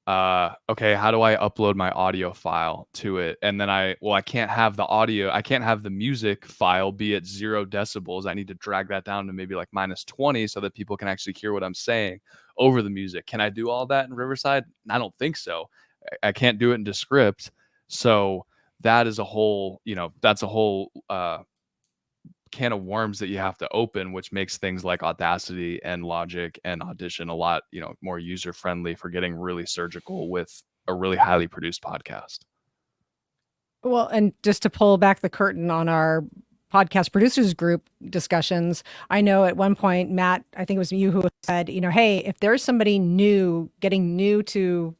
Okay, how do I upload my audio file to it? And then I can't have the audio, I can't have the music file be at 0 decibels. I need to drag that down to maybe like -20 so that people can actually hear what I'm saying over the music. Can I do all that in Riverside? I don't think so. I can't do it in Descript. So that is a whole, that's a whole can of worms that you have to open, which makes things like Audacity and Logic and Audition a lot, more user friendly for getting really surgical with a really highly produced podcast. Well, and just to pull back the curtain on our podcast producers group discussions, I know at one point, Matt, I think it was you who said, hey, if there's somebody getting new to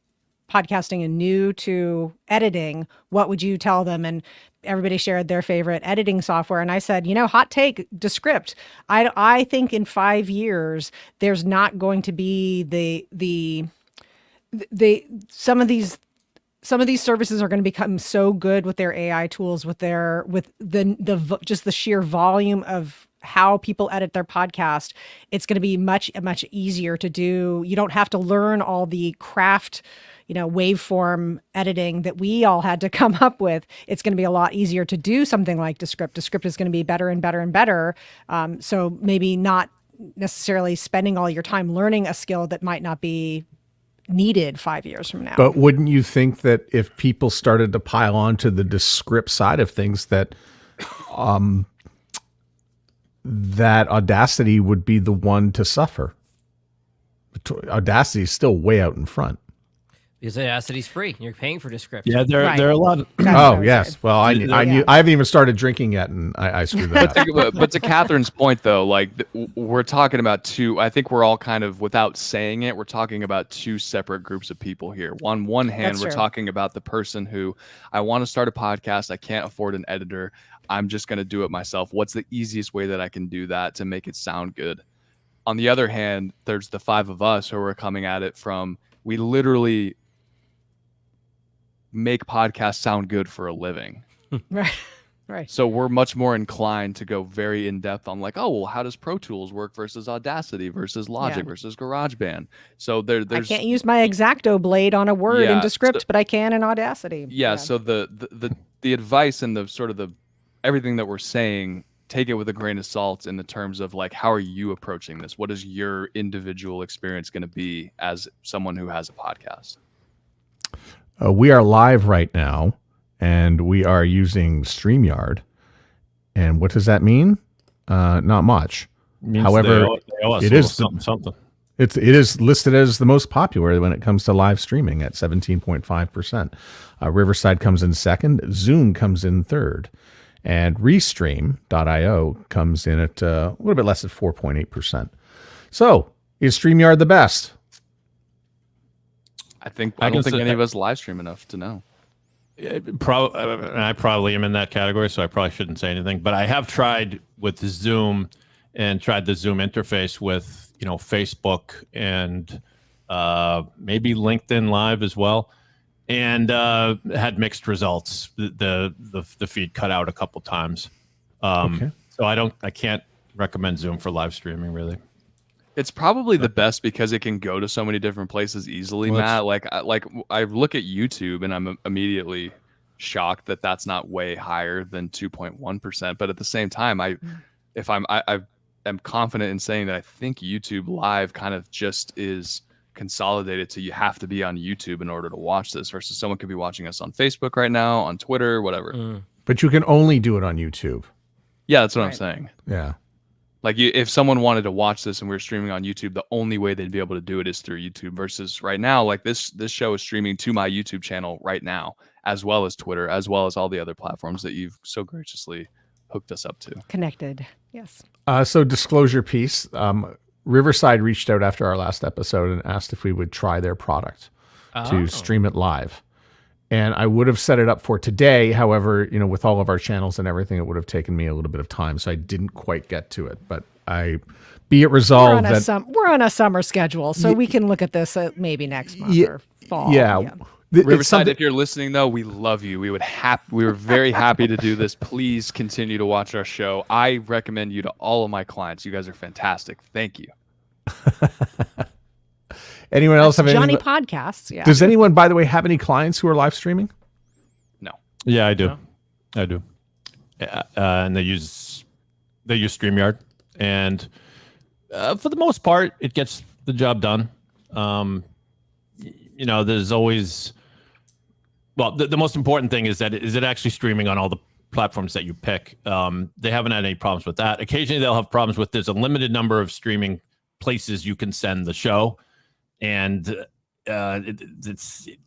podcasting and new to editing, what would you tell them? And everybody shared their favorite editing software. And I said, hot take, Descript. I think in 5 years, there's not going to be some of these services are going to become so good with their AI tools, with just the sheer volume of how people edit their podcast. It's going to be much easier to do. You don't have to learn all the craft, waveform editing that we all had to come up with. It's going to be a lot easier to do something like Descript. Descript is going to be better and better and better. So maybe not necessarily spending all your time learning a skill that might not be needed 5 years from now. But wouldn't you think that if people started to pile on to the Descript side of things, that that Audacity would be the one to suffer? Audacity is still way out in front. Because Audacity's free. You're paying for Descript. Yeah, there are a lot of. Yes. Well, I knew. I haven't even started drinking yet, and I screwed that up. But to Catherine's point, though, like we're talking about two. I think we're all kind of, without saying it, we're talking about two separate groups of people here. On one hand, That's we're true. talking about the person who, I want to start a podcast. I can't afford an editor. I'm just going to do it myself. What's the easiest way that I can do that to make it sound good? On the other hand, there's the 5 of us who are coming at it from, we literally make podcasts sound good for a living. Right. So we're much more inclined to go very in depth on like, oh, well, how does Pro Tools work versus Audacity versus Logic versus GarageBand? So there's I can't use my X-Acto blade on a word in Descript, but I can in Audacity. So the advice and the sort of the everything that we're saying, take it with a grain of salt in the terms of like, how are you approaching this? What is your individual experience going to be as someone who has a podcast? We are live right now, and we are using StreamYard. And what does that mean? Not much. Means However, they owe us it a is little something. it is listed as the most popular when it comes to live streaming at 17.5%. Riverside comes in second. Zoom comes in third. And Restream.io comes in at a little bit less than 4.8%. So, is StreamYard the best? I don't can think say- any of us live stream enough to know. I probably am in that category, so I probably shouldn't say anything. But I have tried with Zoom and tried the Zoom interface with Facebook and maybe LinkedIn Live as well, and had mixed results. The feed cut out a couple times. Okay. So I can't recommend Zoom for live streaming really. It's probably the best because it can go to so many different places easily, Well, Matt. I look at YouTube and I'm immediately shocked that that's not way higher than 2.1%. But at the same time, I am confident in saying that I think YouTube Live kind of just is consolidated to you have to be on YouTube in order to watch this versus someone could be watching us on Facebook right now, on Twitter, whatever. But you can only do it on YouTube. Yeah, that's what I'm Right. saying. Yeah. Like if someone wanted to watch this and we were streaming on YouTube, the only way they'd be able to do it is through YouTube versus right now, like this show is streaming to my YouTube channel right now, as well as Twitter, as well as all the other platforms that you've so graciously hooked us up to. Connected. Yes. So disclosure piece. Riverside reached out after our last episode and asked if we would try their product to stream it live. And I would have set it up for today. However, with all of our channels and everything, it would have taken me a little bit of time. So I didn't quite get to it. But be it resolved We're on a summer schedule, so we can look at this maybe next month or fall. Yeah. Riverside, if you're listening though, we love you. We were very happy to do this. Please continue to watch our show. I recommend you to all of my clients. You guys are fantastic. Thank you. Anyone else have Johnny any? podcasts. Yeah. Does anyone, by the way, have any clients who are live streaming? No. Yeah, I do. I do. And they use StreamYard, and for the most part, it gets the job done. There's always, the most important thing is it actually streaming on all the platforms that you pick. They haven't had any problems with that. Occasionally, they'll have problems with there's a limited number of streaming places you can send the show, and it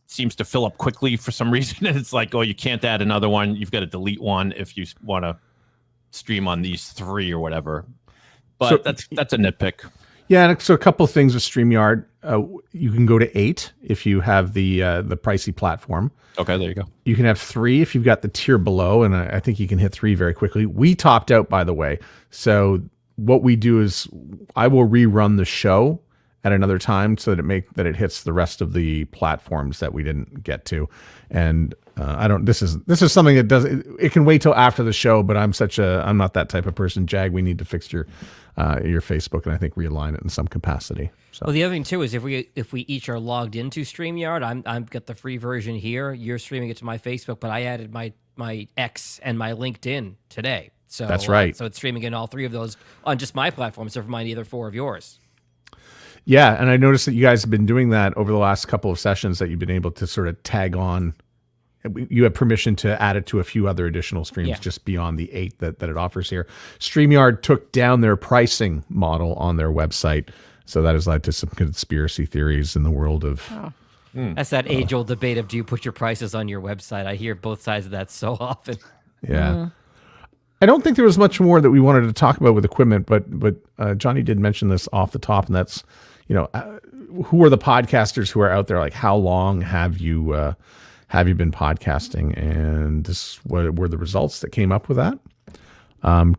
seems to fill up quickly for some reason. It's like, oh, you can't add another one. You've got to delete one if you want to stream on these three or whatever. But So- that's a nitpick. Yeah, and so a couple of things with StreamYard. You can go to 8 if you have the pricey platform. Okay, there you go. You can have 3 if you've got the tier below, and I think you can hit 3 very quickly. We topped out, by the way. So what we do is I will rerun the show at another time so that it hits the rest of the platforms that we didn't get to. And this is something that it can wait till after the show, but I'm not that type of person. Jag, we need to fix your Facebook and I think realign it in some capacity. So Well, the other thing too is if we each are logged into StreamYard, I've got the free version here. You're streaming it to my Facebook, but I added my X and my LinkedIn today. So That's right. So it's streaming in all three of those on just my platform, so never mind either 4 of yours. yeah, and I noticed that you guys have been doing that over the last couple of sessions, that you've been able to sort of tag on. You have permission to add it to a few other additional streams Yeah. just beyond the 8 that it offers here. StreamYard took down their pricing model on their website, so that has led to some conspiracy theories in the world of. That's that age-old debate of do you put your prices on your website? I hear both sides of that so often. Yeah. I don't think there was much more that we wanted to talk about with equipment, but Johnny did mention this off the top, and that's, who are the podcasters who are out there? Like, how long have you been podcasting? And what were the results that came up with that?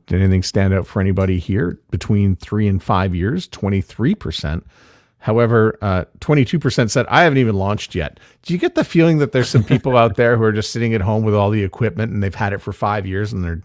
Did anything stand out for anybody here? Between 3 and 5 years, 23%. However, 22% said, I haven't even launched yet. Do you get the feeling that there's some people out there who are just sitting at home with all the equipment and they've had it for 5 years and they're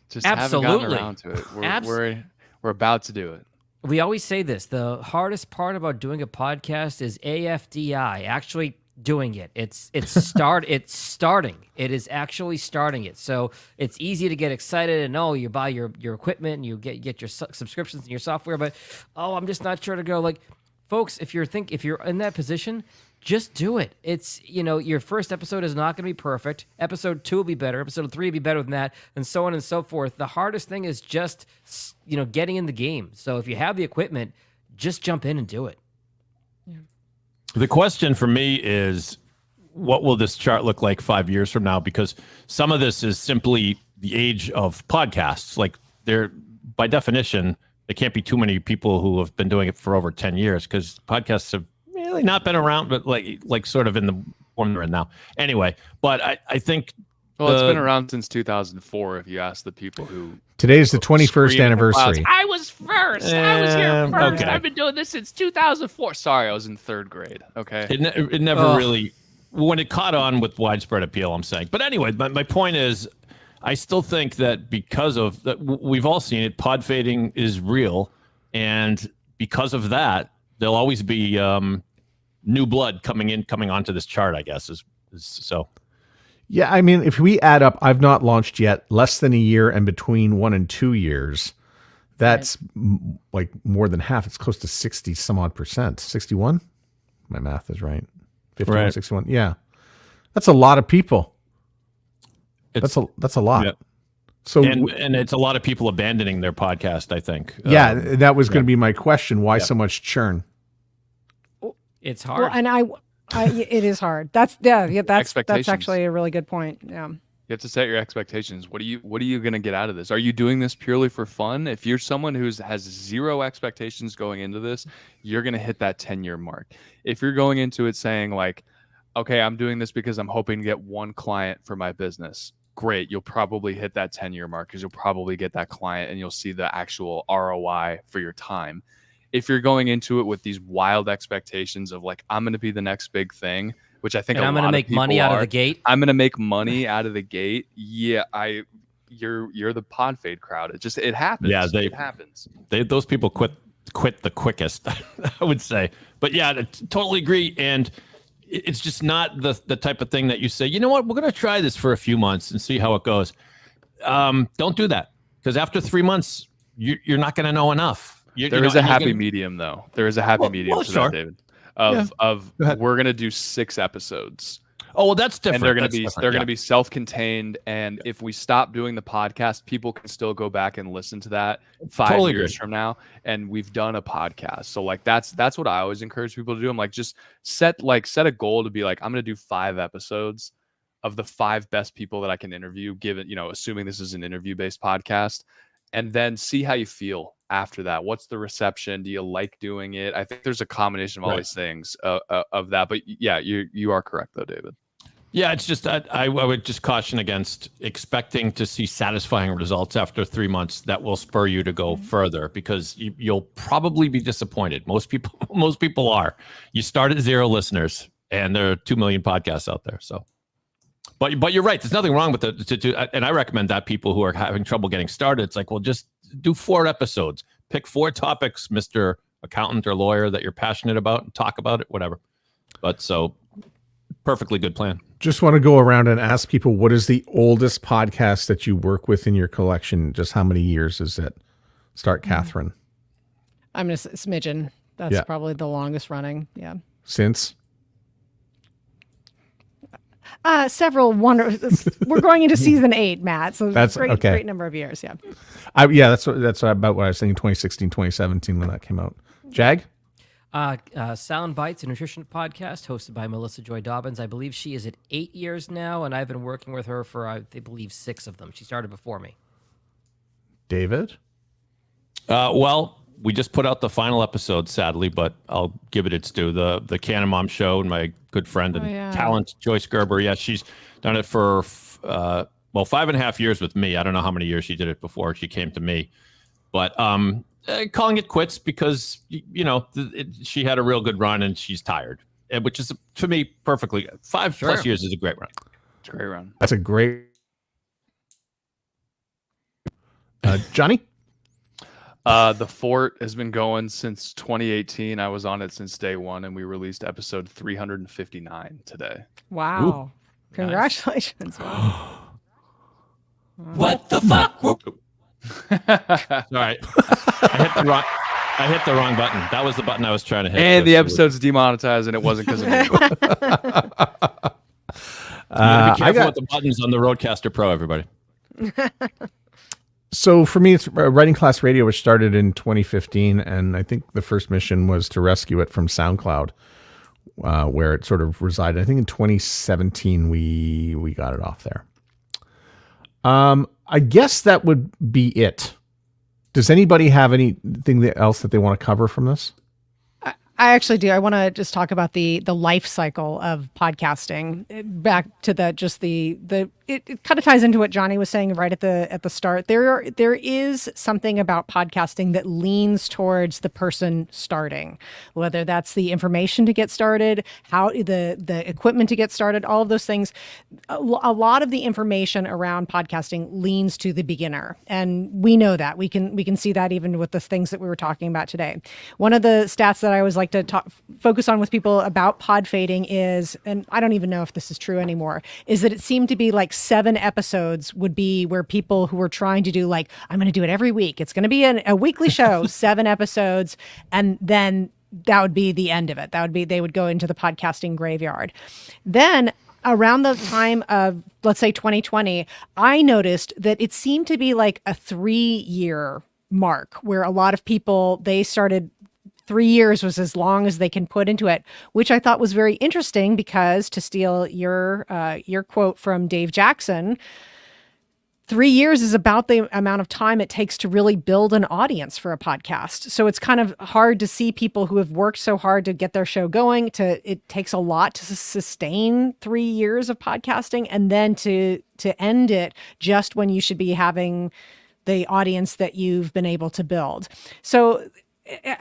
Just haven't gotten Absolutely. around to it. We're about to do it. We always say this. The hardest part about doing a podcast is AFDI, actually doing it. It's starting. It is actually starting it. So it's easy to get excited and you buy your equipment and you get your subscriptions and your software, but I'm just not sure to go. Like, folks, if you're in that position, just do it. It's, your first episode is not going to be perfect. Episode 2 will be better. Episode 3 will be better than that, and so on and so forth. The hardest thing is just, getting in the game. So if you have the equipment, just jump in and do it. The question for me is, what will this chart look like 5 years from now? Because some of this is simply the age of podcasts. Like, they're, by definition, there can't be too many people who have been doing it for over 10 years, because podcasts have really not been around, but like sort of in the form they're in now. Anyway, but I think it's been around since 2004. If you ask the people who Today's the 21st scream in the clouds, anniversary. I was first. I was here first. Okay. I've been doing this since 2004. Sorry, I was in 3rd grade. Okay. it never really, when it caught on with widespread appeal, I'm saying. But anyway, my point is, I still think that because of that, we've all seen it, pod fading is real. And because of that, there'll always be new blood coming onto this chart, I guess, is so. Yeah, I mean, if we add up, I've not launched yet, less than a year and between 1 and 2 years. That's like more than half. It's close to 60 some odd percent. 61? My math is right. 51, Right. 61. Yeah. That's a lot of people. That's a lot. Yeah. So And it's a lot of people abandoning their podcast, I think. yeah, that was going to be my question. Why so much churn? It's hard. Well, and it is hard. That's that's Expectations. actually a really good point. Yeah. You have to set your expectations. What are you going to get out of this? Are you doing this purely for fun? If you're someone who has zero expectations going into this, you're going to hit that 10-year mark. If you're going into it saying like, okay, I'm doing this because I'm hoping to get one client for my business, great. You'll probably hit that 10-year mark because you'll probably get that client and you'll see the actual ROI for your time. If you're going into it with these wild expectations of like, I'm going to be the next big thing, which I think and I'm going to make money out of the gate. I'm going to make money out of the gate. Yeah, you're the pod fade crowd. It happens. Yeah, it happens. Those people quit the quickest, I would say. But yeah, I totally agree. And it's just not the type of thing that you say, you know what, we're going to try this for a few months and see how it goes. Don't do that, because after 3 months, you're not going to know enough. There is a happy medium, though. There is a happy medium to that, David. We're going to do 6 episodes. Oh, well, that's different. And they're going to be self-contained. And if we stop doing the podcast, people can still go back and listen to that 5 years from now. And we've done a podcast. So like, that's what I always encourage people to do. I'm like, just set a goal to be like, I'm going to do 5 episodes of the 5 best people that I can interview, given, assuming this is an interview-based podcast, and then see how you feel after that. What's the reception? Do you like doing it? I think there's a combination of all these things of that. But yeah, you are correct though, David. Yeah, it's just I would just caution against expecting to see satisfying results after 3 months that will spur you to go further, because you'll probably be disappointed. Most people are. You start at 0 listeners, and there are 2 million podcasts out there. So, but you're right. There's nothing wrong with it. And I recommend that people who are having trouble getting started, it's like, well, just do 4 episodes. Pick 4 topics, Mr. Accountant or lawyer, that you're passionate about, and talk about it, whatever. But so, perfectly good plan. Just want to go around and ask people, what is the oldest podcast that you work with in your collection? Just how many years is it? Start, Catherine. I'm going to smidgen. That's probably the longest running. Yeah. Since? Several we're going into season 8, Matt. So that's great number of years. Yeah. That's about what I was thinking. 2016, 2017 when that came out. Jag? Sound Bites, a nutrition podcast hosted by Melissa Joy Dobbins. I believe she is at 8 years now, and I've been working with her for, I believe, 6 of them. She started before me. David? Well, we just put out the final episode, sadly, but I'll give it its due. The Canamom Show, and my good friend and talent, Joyce Gerber. Yeah, she's done it for 5.5 years with me. I don't know how many years she did it before she came to me, but calling it quits because she had a real good run and she's tired, which is, to me, perfectly 5+ years is a great run. It's a great run. That's a great. Johnny? The Fort has been going since 2018. I was on it since day one, and we released episode 359 today. Wow. Ooh, congratulations. Nice. Wow. What the fuck? All right. I I hit the wrong button. That was the button I was trying to hit. And the episode's demonetized, and it wasn't because of me. Be careful with the buttons on the Rodecaster Pro, everybody. So for me, it's Writing Class Radio, which started in 2015, and I think the first mission was to rescue it from SoundCloud, where it sort of resided. I think in 2017 we got it off there. I guess that would be it. Does anybody have anything else that they want to cover from this? I actually do. I want to just talk about the life cycle of podcasting. Back to it kind of ties into what Johnny was saying right at the start. There is something about podcasting that leans towards the person starting, whether that's the information to get started, how the equipment to get started, all of those things. A lot of the information around podcasting leans to the beginner, and we know that. We can see that even with the things that we were talking about today. One of the stats that I always like to focus on with people about pod fading is, and I don't even know if this is true anymore, is that it seemed to be like 7 episodes would be where people who were trying to do like, I'm going to do it every week. It's going to be a weekly show, 7 episodes. And then that would be the end of it. They would go into the podcasting graveyard. Then around the time of, let's say 2020, I noticed that it seemed to be like a 3-year mark where a lot of people, they started 3 years was as long as they can put into it, which I thought was very interesting because, to steal your quote from Dave Jackson, 3 years is about the amount of time it takes to really build an audience for a podcast. So it's kind of hard to see people who have worked so hard to get their show going. It takes a lot to sustain 3 years of podcasting, and then to end it just when you should be having the audience that you've been able to build. So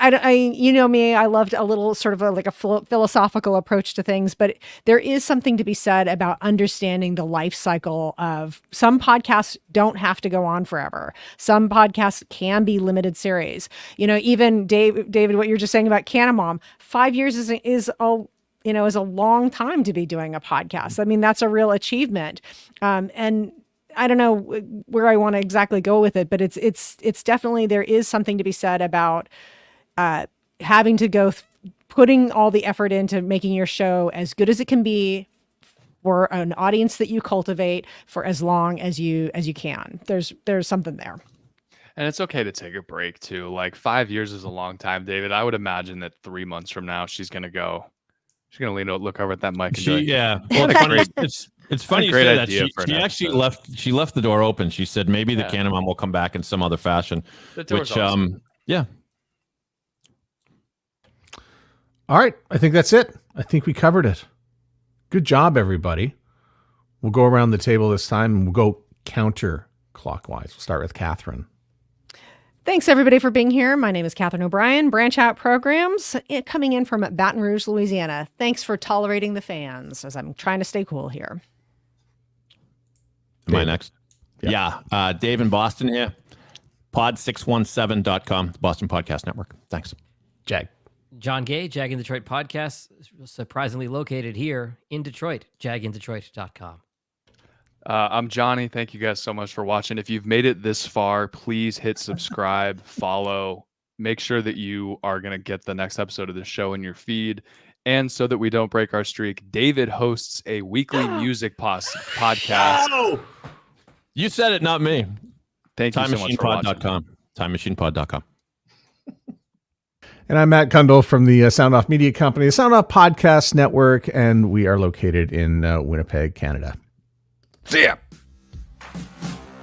I you know me, I loved a little sort of a philosophical approach to things, but there is something to be said about understanding the life cycle of some podcasts. Don't have to go on forever. Some podcasts can be limited series. Even David, what you're just saying about Canamom, 5 years is a long time to be doing a podcast. I mean, that's a real achievement. And I don't know where I want to exactly go with it, but it's definitely, there is something to be said about having to go putting all the effort into making your show as good as it can be for an audience that you cultivate for as long as you can. There's something there. And it's okay to take a break too. Like 5 years is a long time, David. I would imagine that 3 months from now she's gonna lean over, look over at that mic. And Well, it's funny you say that. She actually left the door open. She said maybe the Canamom will come back in some other fashion. Which yeah. All right. I think that's it. I think we covered it. Good job, everybody. We'll go around the table this time and we'll go counterclockwise. We'll start with Catherine. Thanks, everybody, for being here. My name is Catherine O'Brien, Branch Out Programs, coming in from Baton Rouge, Louisiana. Thanks for tolerating the fans as I'm trying to stay cool here. Am I next? Yeah. Dave in Boston here. Pod617.com, the Boston Podcast Network. Thanks. Jag. John Gay, Jag in Detroit Podcast, surprisingly located here in Detroit, jagindetroit.com. I'm Johnny. Thank you guys so much for watching. If you've made it this far, please hit subscribe, follow. Make sure that you are going to get the next episode of the show in your feed. And so that we don't break our streak, David hosts a weekly music podcast. No! You said it, not me. Thank you so much for watching. TimeMachinePod.com. And I'm Matt Kundle from the Sound Off Media Company, the Sound Off Podcast Network, and we are located in Winnipeg, Canada. See ya.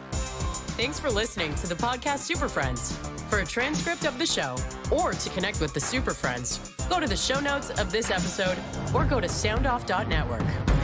Thanks for listening to the podcast Super Friends. For a transcript of the show or to connect with the Super Friends, go to the show notes of this episode or go to soundoff.network.